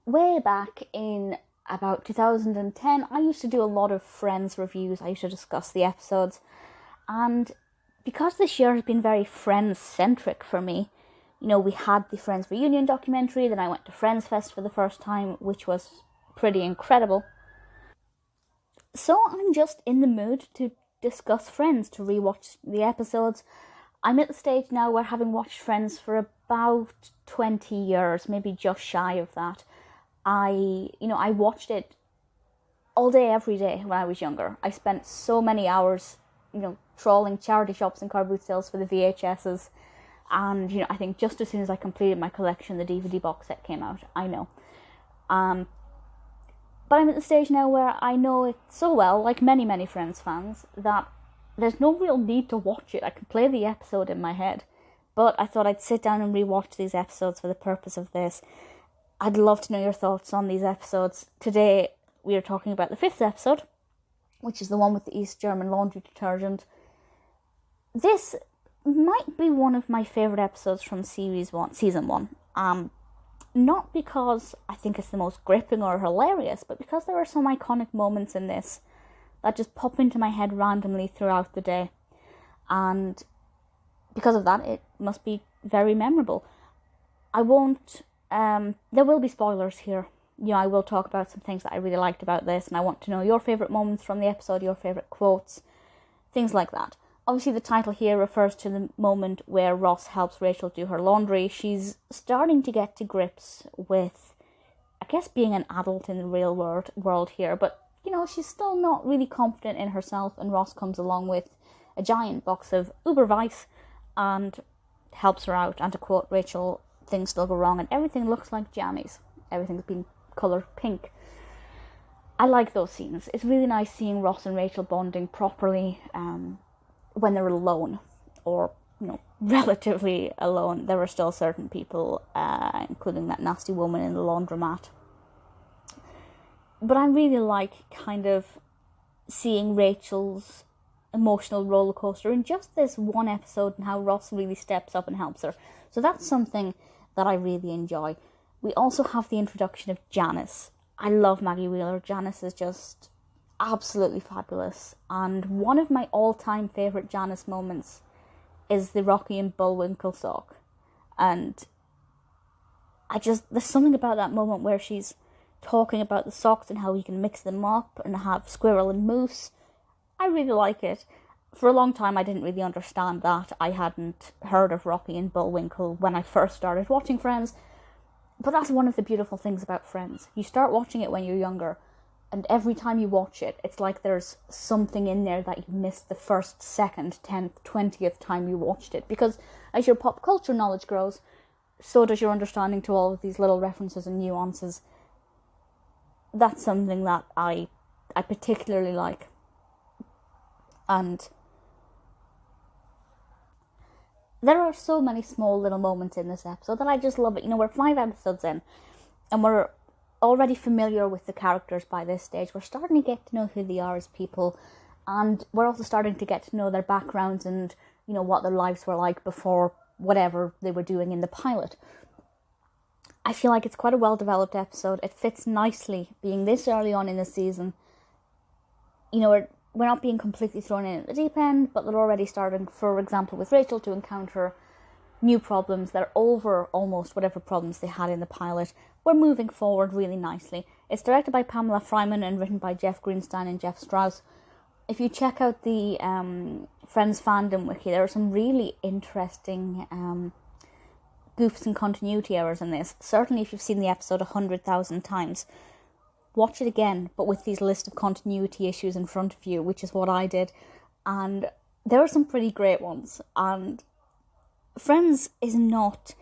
way back in about 2010, I used to do a lot of Friends reviews. I used to discuss the episodes. And because this year has been very Friends-centric for me, we had the Friends reunion documentary, then I went to Friends Fest for the first time, which was pretty incredible. So I'm just in the mood to discuss Friends, to rewatch the episodes. I'm at the stage now where, having watched Friends for about 20 years, maybe just shy of that, I watched it all day, every day when I was younger. I spent so many hours, trawling charity shops and car boot sales for the VHSs. And, I think just as soon as I completed my collection, the DVD box set came out. I know. But I'm at the stage now where I know it so well, like many, many Friends fans, that there's no real need to watch it. I can play the episode in my head. But I thought I'd sit down and rewatch these episodes for the purpose of this. I'd love to know your thoughts on these episodes. Today, we are talking about the 5th episode, which is the one with the East German laundry detergent. This might be one of my favourite episodes from season 1. Not because I think it's the most gripping or hilarious, but because there are some iconic moments in this that just pop into my head randomly throughout the day. And because of that, it must be very memorable. I won't... there will be spoilers here. I will talk about some things that I really liked about this, and I want to know your favourite moments from the episode, your favourite quotes, things like that. Obviously, the title here refers to the moment where Ross helps Rachel do her laundry. She's starting to get to grips with, I guess, being an adult in the real world here, but, she's still not really confident in herself, and Ross comes along with a giant box of Uber Weiss and helps her out. And to quote Rachel, things still go wrong and everything looks like jammies. Everything's been coloured pink. I like those scenes. It's really nice seeing Ross and Rachel bonding properly when they're alone, or relatively alone. There are still certain people, including that nasty woman in the laundromat. But I really like kind of seeing Rachel's emotional roller coaster in just this one episode, and how Ross really steps up and helps her. So that's something that I really enjoy. We also have the introduction of Janice. I love Maggie Wheeler. Janice is just absolutely fabulous. And one of my all-time favourite Janice moments is the Rocky and Bullwinkle sock. And there's something about that moment where she's talking about the socks and how you can mix them up and have squirrel and moose. I really like it. For a long time, I didn't really understand that. I hadn't heard of Rocky and Bullwinkle when I first started watching Friends. But that's one of the beautiful things about Friends. You start watching it when you're younger, and every time you watch it, it's like there's something in there that you missed the first, 2nd, 10th, 20th time you watched it. Because as your pop culture knowledge grows, so does your understanding to all of these little references and nuances. That's something that I particularly like. And there are so many small little moments in this episode that I just love it. We're 5 episodes in, and we're already familiar with the characters by this stage. We're starting to get to know who they are as people, and we're also starting to get to know their backgrounds and, what their lives were like before whatever they were doing in the pilot. I feel like it's quite a well-developed episode. It fits nicely, being this early on in the season. We're not being completely thrown in at the deep end, but they're already starting, for example, with Rachel, to encounter new problems. They're over almost whatever problems they had in the pilot. We're moving forward really nicely. It's directed by Pamela Fryman and written by Jeff Greenstein and Jeff Strauss. If you check out the Friends fandom wiki, there are some really interesting goofs and continuity errors in this. Certainly if you've seen the episode 100,000 times, watch it again, but with these list of continuity issues in front of you, which is what I did. And there are some pretty great ones. And Friends is not...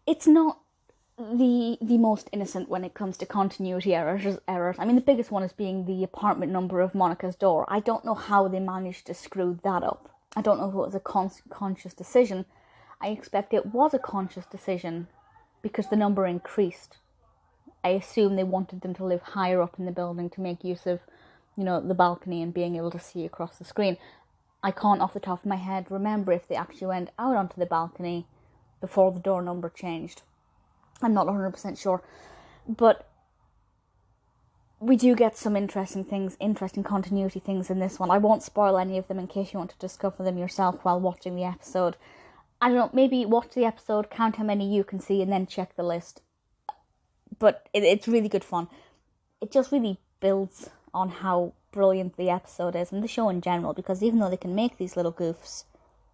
It's not the most innocent when it comes to continuity errors. I mean, the biggest one is being the apartment number of Monica's door. I don't know how they managed to screw that up. I don't know if it was a conscious decision. I expect it was a conscious decision because the number increased. I assume they wanted them to live higher up in the building to make use of, the balcony and being able to see across the screen. I can't off the top of my head remember if they actually went out onto the balcony before the door number changed. I'm not 100% sure. But we do get some interesting continuity things in this one. I won't spoil any of them in case you want to discover them yourself while watching the episode. I don't know, maybe watch the episode, count how many you can see, and then check the list. But it's really good fun. It just really builds on how brilliant the episode is, and the show in general, because even though they can make these little goofs,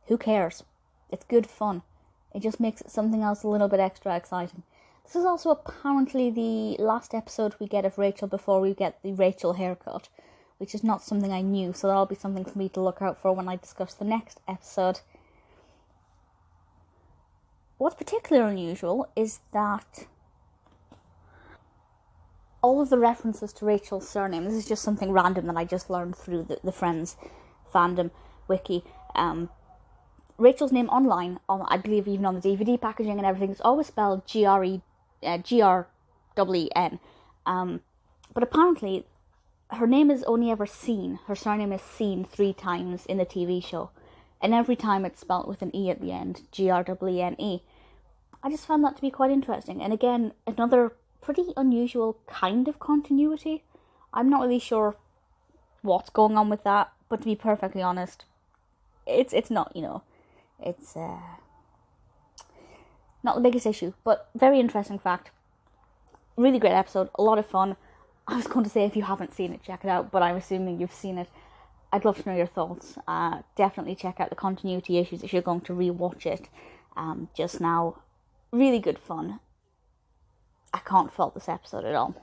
who cares? It's good fun. It just makes it something else a little bit extra exciting. This is also apparently the last episode we get of Rachel before we get the Rachel haircut, which is not something I knew, so that'll be something for me to look out for when I discuss the next episode. What's particularly unusual is that all of the references to Rachel's surname, this is just something random that I just learned through the Friends fandom wiki, Rachel's name online, I believe even on the DVD packaging and everything, is always spelled Green. But apparently her name is only ever seen, her surname is seen 3 times in the TV show, and every time it's spelt with an E at the end, Grene. I just found that to be quite interesting, and again, another pretty unusual kind of continuity. I'm not really sure what's going on with that, but to be perfectly honest, it's not, it's not the biggest issue, but very interesting fact. Really great episode, a lot of fun. I was going to say if you haven't seen it, check it out, but I'm assuming you've seen it. I'd love to know your thoughts. Definitely check out the continuity issues if you're going to rewatch it just now. Really good fun. I can't fault this episode at all.